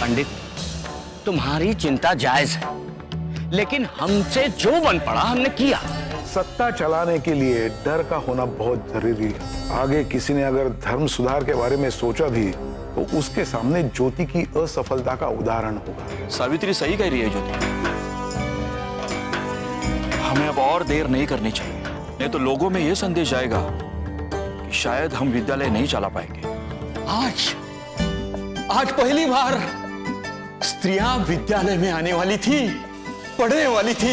पंडित, तुम्हारी चिंता जायज है, लेकिन हमसे जो बन पड़ा हमने किया। सत्ता चलाने के लिए डर का होना बहुत जरूरी है। आगे किसी ने अगर धर्म सुधार के बारे में सोचा भी तो उसके सामने ज्योति की असफलता का उदाहरण होगा। सावित्री सही कह रही है ज्योति, हमें अब और देर नहीं करनी चाहिए, नहीं तो लोगों में यह संदेश जाएगा कि शायद हम विद्यालय नहीं चला पाएंगे। आज पहली बार स्त्रियां विद्यालय में आने वाली थी, पढ़ने वाली थी।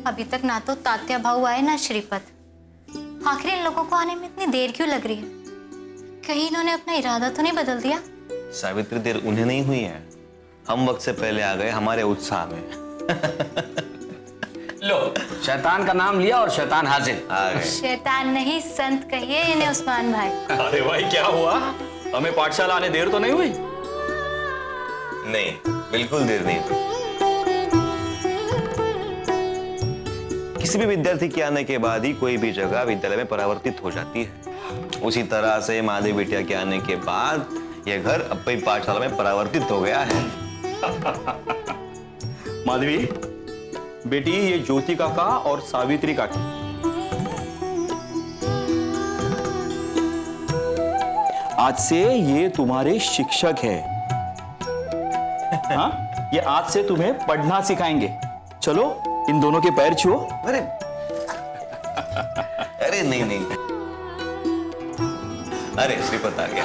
अभी तक ना तो तात्या भाऊ आए ना श्रीपद। आखिर इन लोगों को आने में इतनी देर क्यों लग रही है? कहीं इन्होंने अपना इरादा तो नहीं बदल दिया? सावित्री, देर उन्हें नहीं हुई है, हम वक्त से पहले आ गए हमारे उत्साह में। लो, शैतान का नाम लिया और शैतान हाजिर। आ गए। शैतान नहीं, संत कहिए इन्हें उस्मान भाई। अरे भाई क्या हुआ, हमें पाठशाला आने देर तो नहीं हुई? नहीं, बिल्कुल देर नहीं हुई। किसी भी विद्यार्थी के आने के बाद ही कोई भी जगह विद्यालय में परावर्तित हो जाती है। उसी तरह से माधवी बिटिया के आने के बाद यह घर अपनी पाठशाला में परावर्तित हो गया है। माधवी बेटी, ये ज्योति काका और सावित्री काकी, आज से ये तुम्हारे शिक्षक हैं। हाँ, ये आज से तुम्हें पढ़ना सिखाएंगे। चलो इन दोनों के पैर छुओ। अरे अरे नहीं नहीं, अरे श्रीपद आ गया।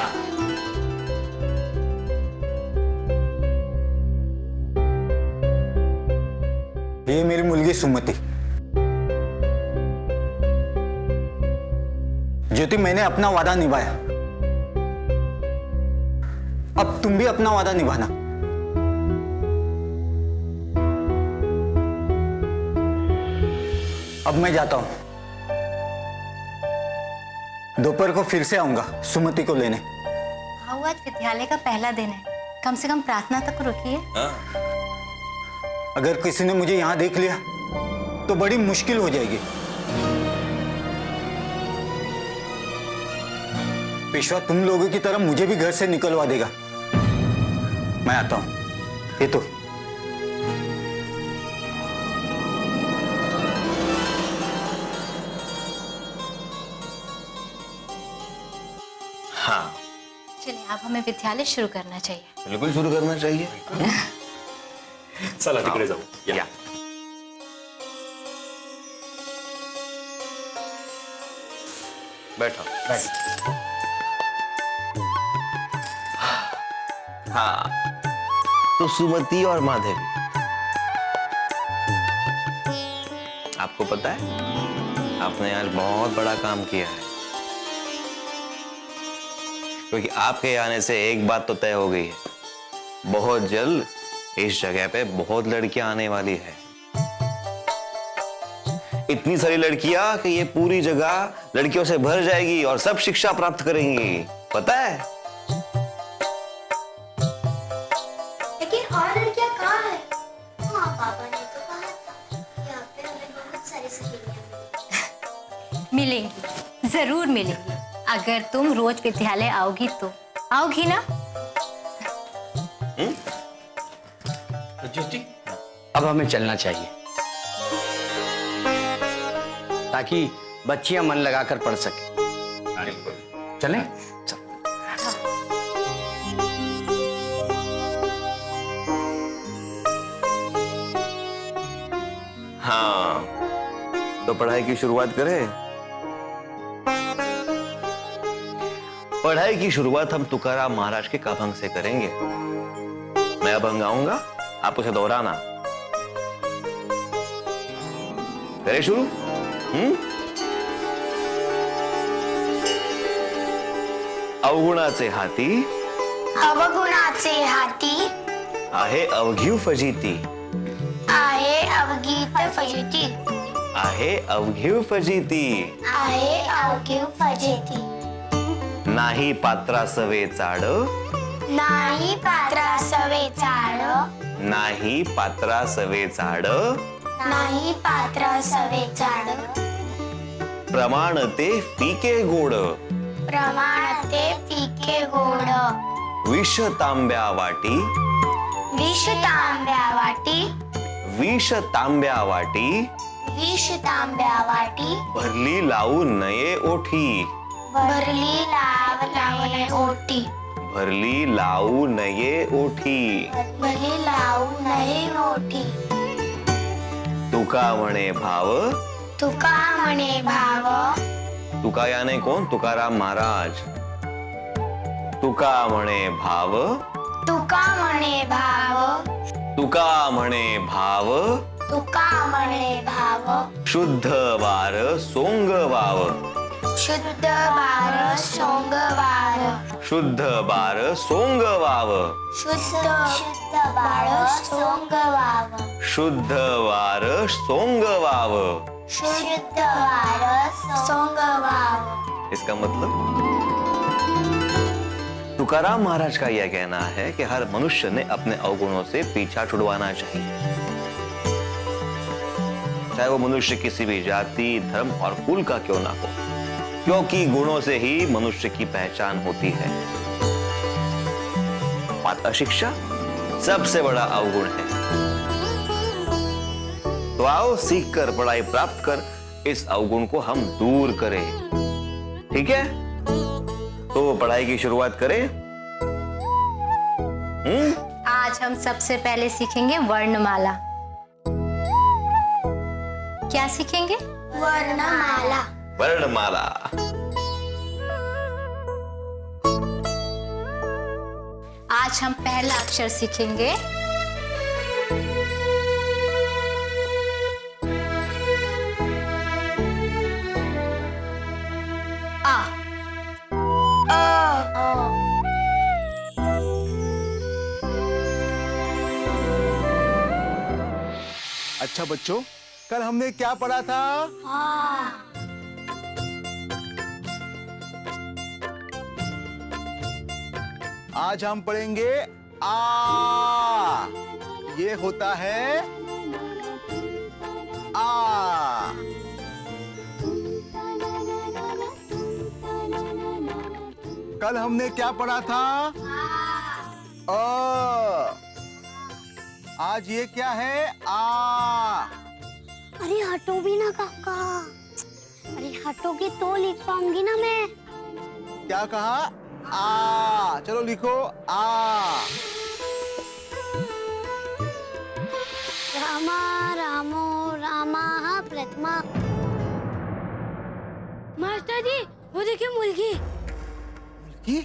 ये मेरी मुलगी सुमति। ज्योति, मैंने अपना वादा निभाया, अब तुम भी अपना वादा निभाना। अब मैं जाता हूं, दोपहर को फिर से आऊंगा सुमति को लेने। भाऊ, आज विद्यालय का पहला दिन है, कम से कम प्रार्थना तक रुकिए। अगर किसी ने मुझे यहां देख लिया तो बड़ी मुश्किल हो जाएगी। पेशवा तुम लोगों की तरह मुझे भी घर से निकलवा देगा। मैं आता हूं। ये तो हाँ, चलिए, अब हमें विद्यालय शुरू करना चाहिए। बिल्कुल शुरू करना चाहिए। चला तिकडे जाऊ। या। बैठो। हाँ, तो सुमति और माधवी, आपको पता है आपने आज बहुत बड़ा काम किया है, क्योंकि आपके आने से एक बात तो तय हो गई है, बहुत जल्द इस जगह पे बहुत लड़कियां आने वाली है। इतनी सारी लड़कियां कि ये पूरी जगह लड़कियों से भर जाएगी और सब शिक्षा प्राप्त करेंगी, पता है? लेकिन और लड़कियां कहाँ हैं? हाँ, पापा ने तो कहा था यहाँ पे हमें बहुत सारी सहेलियां मिलेंगी, जरूर मिलेंगी, अगर तुम रोज विद्यालय आओगी तो। आओगी ना? ज्योति, अब हमें चलना चाहिए ताकि बच्चियां मन लगाकर पढ़ सके। चलें? हाँ, तो पढ़ाई की शुरुआत करें। पढ़ाई की शुरुआत हम तुकाराम महाराज के काभंग से करेंगे। मैं अभंग गाऊंगा, आप उसे दोहराना। करें शुरू? अवगुणाचे हाती, अवगुणाचे हाती आहे अवघीव फजिती, आहे अवगीत फजिती, आहे अवघीव फजिती, आहे अवघीव फजिती, नाही पात्रा सवे चाड, नाही पात्रासवे झाड, नाही पात्रासवे झाड, नाही पात्रासवे झाड, प्रमाण ते फिके गोड, प्रमाण ते फिके गोड, विष तांब्या वाटी, विष तांब्या वाटी, विष तांब्या वाटी, विष तांब्या वाटी, भरली लावू नये ओठी, भरली लावणे ओटी, भरली लावू नये ओठी, भरली लावू नये ओटी, तुका म्हणे भाव, तुका म्हणे भाव, तुका याने कोण? तुकाराम महाराज. तुका म्हणे भाव, तुका म्हणे भाव, तुका म्हणे भाव, तुका म्हणे भाव, शुद्ध वार सोंग वाव, शुद्ध बार सोंग वार, शुद्ध बार सोंग वाव, शुद्ध बाळ सोंग वाव, शुद्ध वार सोंग वाव. शुद्ध वार सोंग वाव. इसका मतलब तुकाराम महाराज का यह कहना है कि हर मनुष्य ने अपने अवगुणों से पीछा छुड़वाना चाहिए, चाहे वो मनुष्य किसी भी जाति, धर्म और कुल का क्यों ना हो, क्योंकि गुणों से ही मनुष्य की पहचान होती है। बात अशिक्षा सबसे बड़ा अवगुण है। तो आओ सीख कर, पढ़ाई प्राप्त कर इस अवगुण को हम दूर करें। ठीक है, तो पढ़ाई की शुरुआत करें। आज हम सबसे पहले सीखेंगे वर्णमाला। क्या सीखेंगे? वर्णमाला। वर्णमाला। आज हम पहला अक्षर सीखेंगे आ। अच्छा बच्चों, कल हमने क्या पढ़ा था? आज हम पढ़ेंगे आ। ये होता है आ। कल हमने क्या पढ़ा था? अ। आज ये क्या है? आ। अरे हटो भी ना काका। अरे हटोगे तो लिख पाऊंगी ना मैं। क्या कहा? आ। चलो लिखो आ। रामा रामो रामा प्रथमा। मास्टर जी, वो देखिए मुर्गी। की?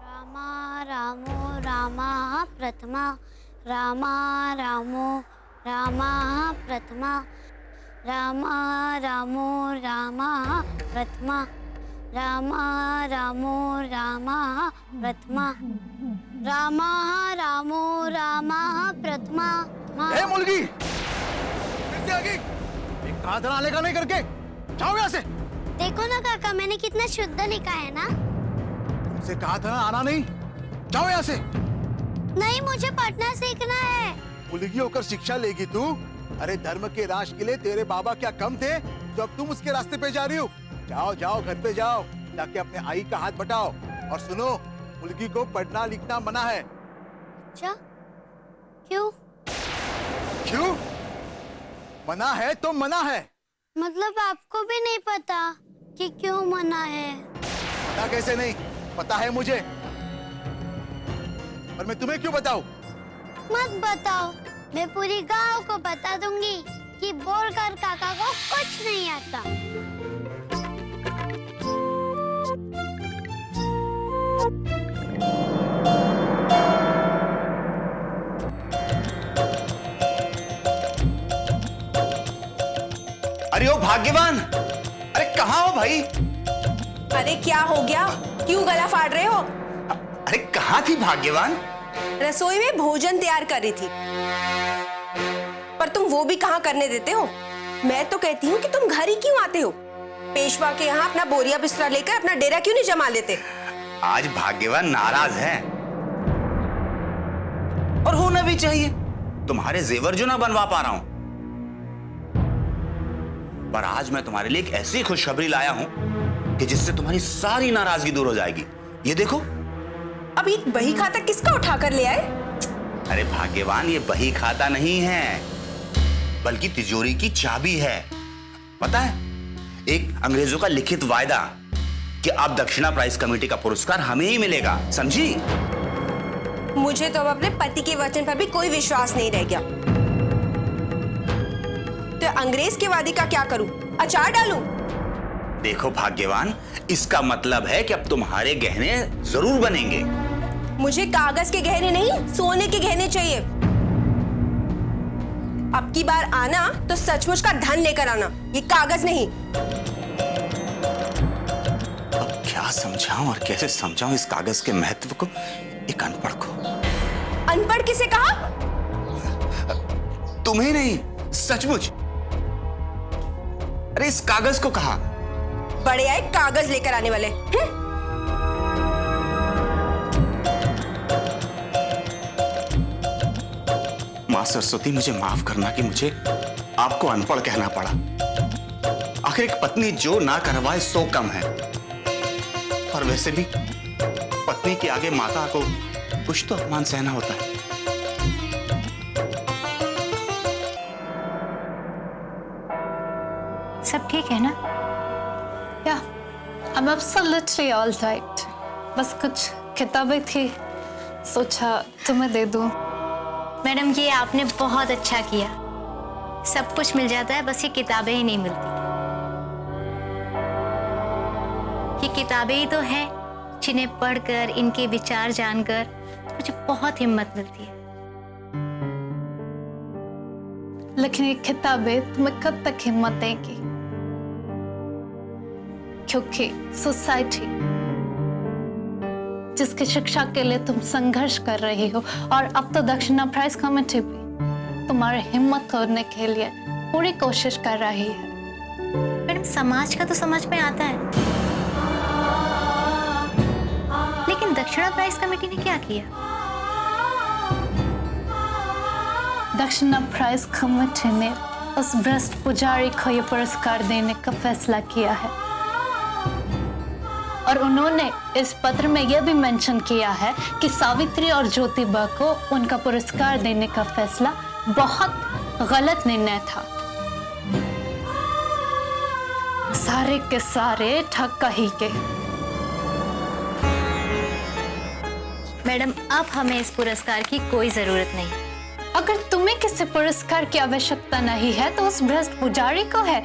रामा रामो रामा प्रथमा। रामा रामो रामा प्रथमा। रामा रामो रामा प्रथमा। रामा रामो रामा प्रथमा। रामा रामो रामा प्रथमा। ए मुर्गी, फिर से आ गई। एक कहा था आने का नहीं करके जाओ यहाँ से। देखो ना काका, मैंने कितना शुद्ध लिखा है ना। तुमसे कहा था ना आना नहीं, जाओ यहाँ से। नहीं, मुझे पढ़ना सीखना है। मुर्गी होकर शिक्षा लेगी तू? अरे धर्म के राज के लिए तेरे बाबा क्या कम थे जो अब तुम उसके रास्ते पे जा रही हो? जाओ जाओ, घर पे जाओ, जाके अपने आई का हाथ बटाओ। और सुनो, मुर्गी को पढ़ना लिखना मना है। अच्छा, क्यों? क्यों? मना है तो मना है। मतलब आपको भी नहीं पता कि क्यों मना है? पता कैसे नहीं? पता है मुझे, पर मैं तुम्हें क्यों बताऊं? मत बताओ, मैं पूरी गांव को बता दूंगी कि बोलकर काका को कुछ नहीं आता। अरे ओ भाग्यवान, अरे कहाँ हो भाई? अरे क्या हो गया? क्यों गला फाड़ रहे हो? अरे कहाँ थी भाग्यवान? रसोई में भोजन तैयार कर रही थी, पर तुम वो भी कहाँ करने देते हो? मैं तो कहती हूँ कि तुम घर ही क्यों आते हो? पेशवा के यहाँ अपना बोरिया बिस्तरा लेकर अपना डेरा क्यों नहीं जमा लेते? आज भाग्यवान नाराज है, और होना भी चाहिए। तुम्हारे जेवर जो ना बनवा पा रहा हूं, पर आज मैं तुम्हारे लिए एक ऐसी खुशखबरी लाया हूं कि जिससे तुम्हारी सारी नाराजगी दूर हो जाएगी। ये देखो। अब ये बही खाता किसका उठा कर ले आए? अरे भाग्यवान, ये बही खाता नहीं है, बल्कि तिजोरी की चाबी है। पता है, एक अंग्रेजों का लिखित वायदा कि अब दक्षिणा प्राइज कमेटी का पुरस्कार हमें ही मिलेगा, समझी? मुझे तो अब अपने पति के वचन पर भी कोई विश्वास नहीं रह गया। तो अंग्रेज के वादे का क्या करूं? अचार डालूं? देखो भाग्यवान, इसका मतलब है कि अब तुम्हारे गहने जरूर बनेंगे। मुझे कागज के गहने नहीं, सोने के गहने चाहिए। अब की बार आना तो सचमुच का धन लेकर आना, ये कागज नहीं। अब क्या समझाऊं और कैसे समझाऊं इस कागज के महत्व को एक अनपढ़ को? अनपढ़ किसे कहा? तुम्हें नहीं, सचमुच। अरे इस कागज को कहा। बड़े आए कागज लेकर आने वाले। मां सरस्वती, मुझे माफ करना कि मुझे आपको अनपढ़ कहना पड़ा। आखिर एक पत्नी जो ना करवाए सो कम है, और वैसे भी पत्नी के आगे माता को कुछ तो अपमान सहना होता है। सब ठीक है ना? या, I'm absolutely all right. बस कुछ किताबें थी, सोचा तुम्हें दे दूं। मैडम, ये आपने बहुत अच्छा किया। सब कुछ मिल जाता है, बस ये किताबें ही नहीं मिलती। ये किताबें ही तो हैं जिन्हें पढ़कर, इनके विचार जानकर मुझे बहुत हिम्मत मिलती है। लेकिन ये किताबें तुम्हें कब तक हिम्मत देंगी? क्योंकि सोसाइटी जिसकी शिक्षा के लिए तुम संघर्ष कर रही हो, और अब तो दक्षिणा प्राइज कमेटी भी तुम्हारी हिम्मत तोड़ने के लिए पूरी कोशिश कर रही है। मैडम, समाज का तो समझ में आता है, लेकिन दक्षिणा प्राइज कमेटी ने क्या किया? दक्षिणा प्राइज कमेटी ने उस भ्रष्ट पुजारी को ये पुरस्कार देने का फैसला किया है, और उन्होंने इस पत्र में यह भी मेंशन किया है कि सावित्री और ज्योतिबा को उनका पुरस्कार देने का फैसला बहुत गलत निर्णय था। सारे के सारे ठक्का ही के। मैडम, अब हमें इस पुरस्कार की कोई जरूरत नहीं। अगर तुम्हें किसी पुरस्कार की आवश्यकता नहीं है तो उस भ्रष्ट पुजारी को है।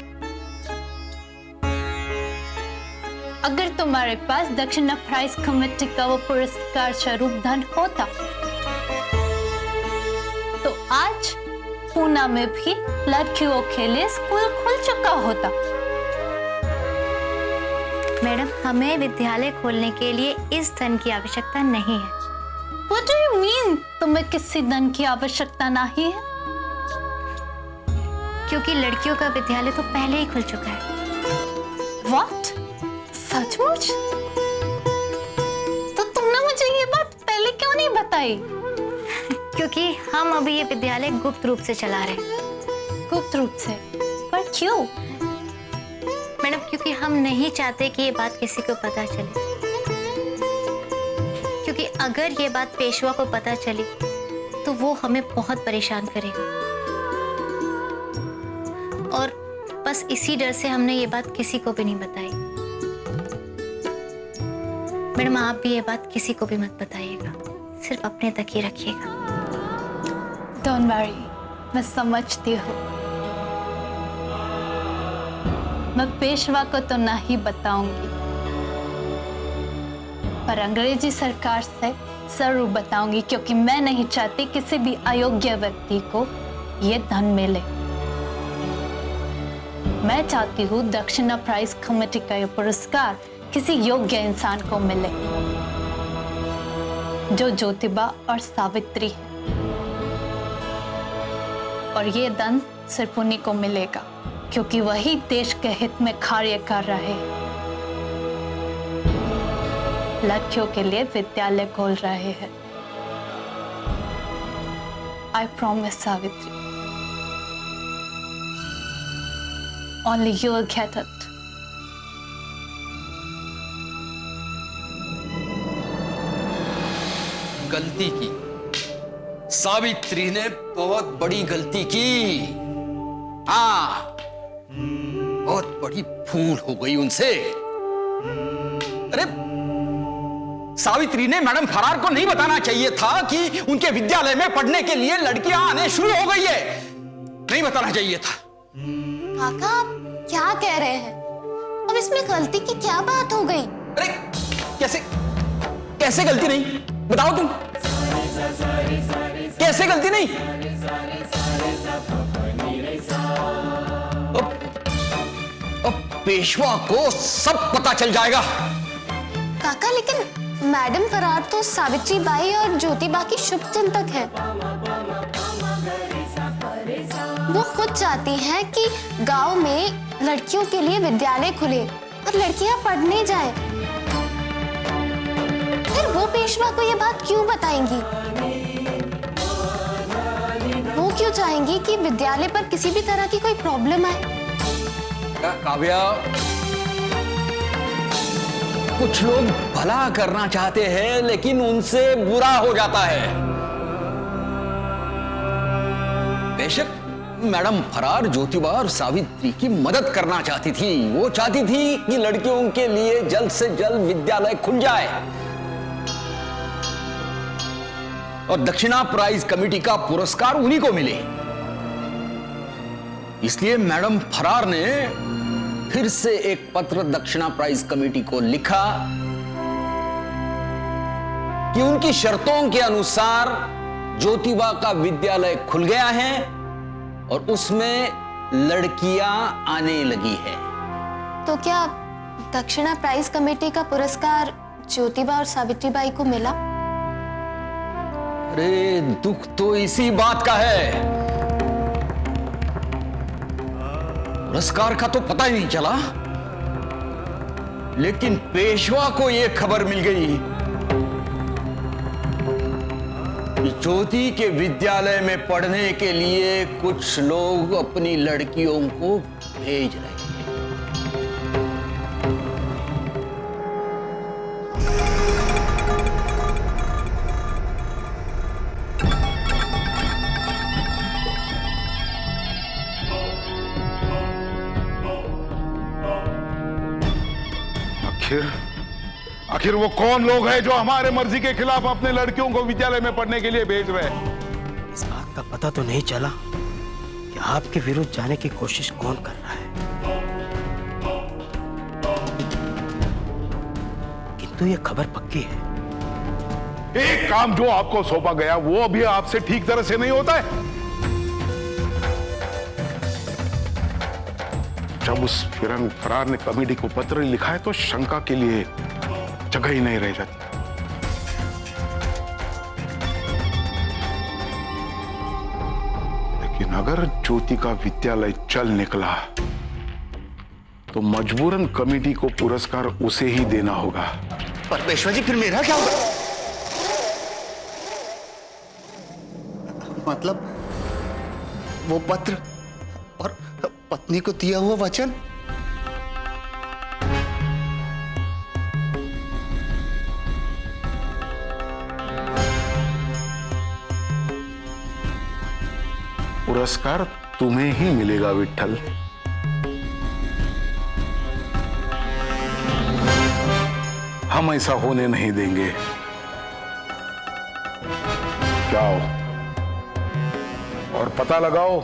अगर तुम्हारे पास दक्षिणा प्राइज कमेटी का वो पुरस्कार स्वरूप धन होता तो आज पूना में भी लड़कियों के लिए स्कूल खुल चुका होता। मैडम, हमें विद्यालय खोलने के लिए इस धन की आवश्यकता नहीं है। What do you mean? तुम्हें किसी धन की आवश्यकता नहीं है? क्योंकि लड़कियों का विद्यालय तो पहले ही खुल चुका है। What? सचमुच? तो तुमने मुझे ये बात पहले क्यों नहीं बताई? क्योंकि हम अभी ये विद्यालय गुप्त रूप से चला रहे हैं। गुप्त रूप से? पर क्यों? मैडम, क्योंकि हम नहीं चाहते कि ये बात किसी को पता चले। क्योंकि अगर ये बात पेशवा को पता चली तो वो हमें बहुत परेशान करेगा, और बस इसी डर से हमने ये बात किसी को भी नहीं बताई। मैडम, आप भी ये बात किसी को भी मत बताइएगा, सिर्फ अपने तक ही रखिएगा। Don't worry, मैं समझती हूँ। मैं पेशवा को तो नहीं बताऊंगी, पर अंग्रेजी सरकार से जरूर बताऊंगी, क्योंकि मैं नहीं चाहती किसी भी अयोग्य व्यक्ति को ये धन मिले। मैं चाहती हूँ दक्षिणा प्राइज कमेटी का ये पुरस्कार किसी योग्य इंसान को मिले, जो ज्योतिबा और सावित्री है, और ये धन सिर्फ उन्हीं को मिलेगा क्योंकि वही देश के हित में कार्य कर रहे हैं। लड़कियों के लिए विद्यालय खोल रहे हैं। I promise Savitri, only you will get it. गलती की, सावित्री ने बहुत बड़ी गलती की। हाँ, बहुत बड़ी भूल हो गई उनसे। अरे सावित्री ने मैडम फरार को नहीं बताना चाहिए था कि उनके विद्यालय में पढ़ने के लिए लड़कियां आने शुरू हो गई है। नहीं बताना चाहिए था। काका आप क्या कह रहे हैं? अब इसमें गलती की क्या बात हो गई? अरे कैसे गलती नहीं, बताओ तुम। कैसे गलती नहीं? अब पेशवा को सब पता चल जाएगा। काका लेकिन मैडम फरार तो सावित्री बाई और ज्योतिबा की शुभ चिंतक है। वो खुद चाहती हैं कि गांव में लड़कियों के लिए विद्यालय खुले और लड़कियां पढ़ने जाएं। फिर वो पेशवा को ये बात क्यों बताएंगी? वो क्यों चाहेंगी कि विद्यालय पर किसी भी तरह की कोई प्रॉब्लम आए? काव्या, कुछ लोग भला करना चाहते हैं लेकिन उनसे बुरा हो जाता है। बेशक मैडम फरार ज्योतिबा और सावित्री की मदद करना चाहती थी। वो चाहती थी कि लड़कियों के लिए जल्द से जल्द विद्यालय खुल जाए और दक्षिणा प्राइज कमेटी का पुरस्कार उन्हीं को मिले। इसलिए मैडम फरार ने फिर से एक पत्र दक्षिणा प्राइज कमेटी को लिखा कि उनकी शर्तों के अनुसार ज्योतिबा का विद्यालय खुल गया है और उसमें लड़कियां आने लगी है। तो क्या दक्षिणा प्राइज कमेटी का पुरस्कार ज्योतिबा और सावित्री बाई को मिला? अरे दुख तो इसी बात का है। पुरस्कार का तो पता ही नहीं चला, लेकिन पेशवा को यह खबर मिल गई कि ज्योति के विद्यालय में पढ़ने के लिए कुछ लोग अपनी लड़कियों को भेज रहे हैं। आखिर वो कौन लोग हैं जो हमारे मर्जी के खिलाफ अपने लड़कियों को विद्यालय में पढ़ने के लिए भेज रहे हैं? इस बात का पता तो नहीं चला कि आपके विरुद्ध जाने की कोशिश कौन कर रहा है, किंतु ये खबर पक्की है। एक काम जो आपको सौंपा गया वो अभी आपसे ठीक तरह से नहीं होता है। जब उस फरार ने कमेटी को पत्र लिखा है तो शंका के लिए जगह ही नहीं रह जाती। लेकिन अगर ज्योति का विद्यालय चल निकला तो मजबूरन कमेटी को पुरस्कार उसे ही देना होगा। पर पेशवा जी, फिर मेरा क्या होगा? मतलब वो पत्र और पत्नी को दिया हुआ वचन? पुरस्कार तुम्हें ही मिलेगा विट्ठल। हम ऐसा होने नहीं देंगे। जाओ और पता लगाओ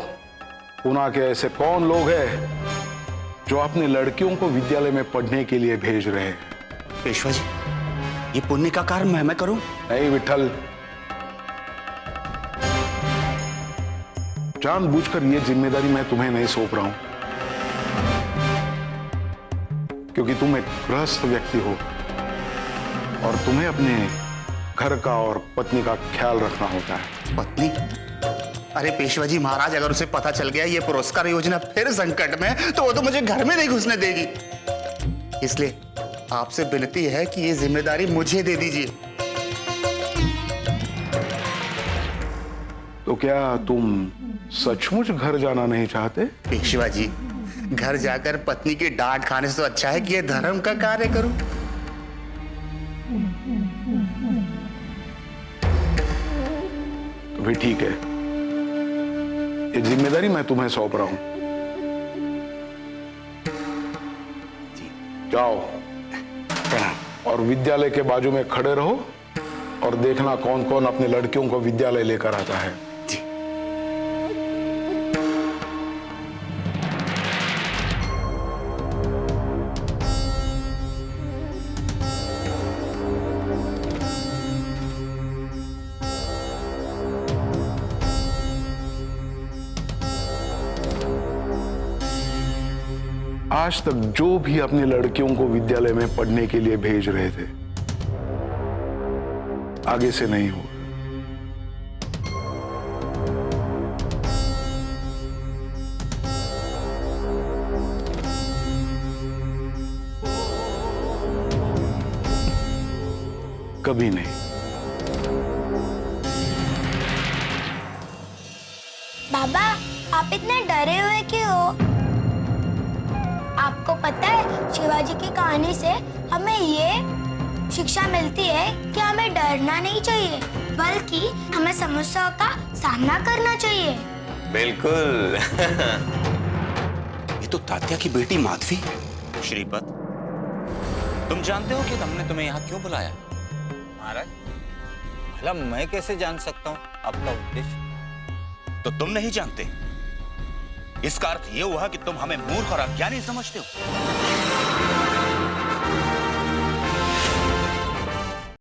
पुणे के ऐसे कौन लोग हैं जो अपनी लड़कियों को विद्यालय में पढ़ने के लिए भेज रहे हैं। पेशवा जी, ये पुण्य का कार्य मैं करूं? नहीं विट्ठल, जानबूझकर ये जिम्मेदारी मैं तुम्हें नहीं सौंप रहा हूं, क्योंकि तुम एक गृहस्थ व्यक्ति हो और तुम्हें अपने घर का और पत्नी का ख्याल रखना होता है। पत्नी? अरे पेशवा जी महाराज, अगर उसे पता चल गया ये पुरस्कार योजना फिर संकट में, तो वो तो मुझे घर में नहीं घुसने देगी। इसलिए आपसे विनती है कि ये जिम्मेदारी मुझे दे दीजिए। तो क्या तुम सचमुच घर जाना नहीं चाहते? पेशवा जी, घर जाकर पत्नी की डांट खाने से तो अच्छा है कि ये धर्म का कार्य करूं। तो फिर ठीक है, ये जिम्मेदारी मैं तुम्हें सौंप रहा हूं। जाओ और विद्यालय के बाजू में खड़े रहो और देखना कौन कौन अपने लड़कियों को विद्यालय लेकर आता है। जी। आज तक जो भी अपनी लड़कियों को विद्यालय में पढ़ने के लिए भेज रहे थे, आगे से नहीं होगा। कभी नहीं। बाबा, आप इतने डरे हुए क्यों हो? आपको पता है, शिवाजी की कहानी से हमें ये शिक्षा मिलती है कि हमें डरना नहीं चाहिए, बल्कि हमें समस्याओं का सामना करना चाहिए। बिल्कुल। ये तो तात्या की बेटी माधवी। श्रीपत, तुम जानते हो कि हमने तुम्हें यहाँ क्यों बुलाया? महाराज, भला मैं कैसे जान सकता हूँ आपका उद्देश्य? तो तुम नहीं जानते? इसका अर्थ ये हुआ कि तुम हमें मूर्ख और अज्ञानी समझते हो।